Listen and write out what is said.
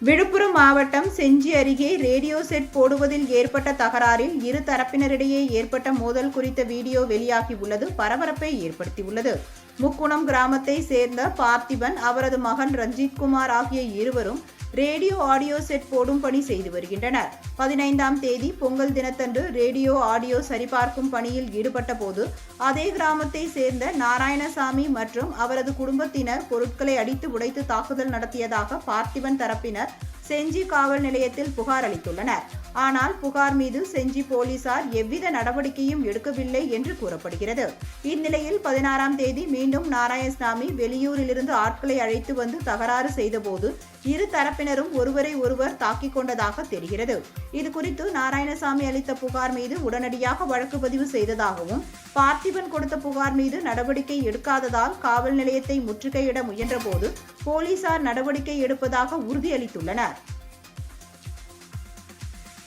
விழுப்புரம் மாவட்டம் செஞ்சி அருகே radio set போடுவதில் ஏற்பட்ட தகராறில் இரு தரப்பினரிடையே ஏற்பட்ட மோதல் குறித்த வீடியோ வெளியாகியுள்ளது பரபரப்பை ஏற்படுத்தியுள்ளது. முக்குணம் கிராமத்தை சேர்ந்த பார்த்திபன், அவரது மகன் ரஞ்சித்குமார் ஆகிய இருவரும் ரேடியோ ஆடியோ செட் போடும் பணி செய்து வருகின்றனர். 15ஆம் தேதி பொங்கல் தினத்தன்று ரேடியோ ஆடியோ சரிபார்க்கும் பணியில் ஈடுபட்ட போது அதே கிராமத்தை சேர்ந்த நாராயணசாமி மற்றும் அவரது குடும்பத்தினர் பொருட்களை அடித்து உடைத்து தாக்குதல் நடத்தியதாக பார்த்திபன் தரப்பினர் செஞ்சி காவல் நிலையத்தில் புகார் அளித்துள்ளனர். ஆனால் புகார் மீது செஞ்சி போலீசார் எவ்வித நடவடிக்கையும் எடுக்கவில்லை என்று கூறப்படுகிறது. இந்நிலையில் 16ஆம் தேதி மீண்டும் நாராயணசாமி வெளியூரிலிருந்து ஆட்களை அழைத்து வந்து தகராறு செய்தபோது இரு தரப்பினரும் ஒருவரை ஒருவர் தாக்கிக் கொண்டதாக தெரிகிறது. இதுகுறித்து நாராயணசாமி அளித்த புகார் மீது உடனடியாக வழக்கு பதிவு செய்ததாகவும், பார்த்திபன் கொடுத்த புகார் மீது நடவடிக்கை எடுக்காததால் காவல் நிலையத்தை முற்றுகையிட முயன்றபோது போலீசார் நடவடிக்கை எடுப்பதாக உறுதியளித்துள்ளனர்.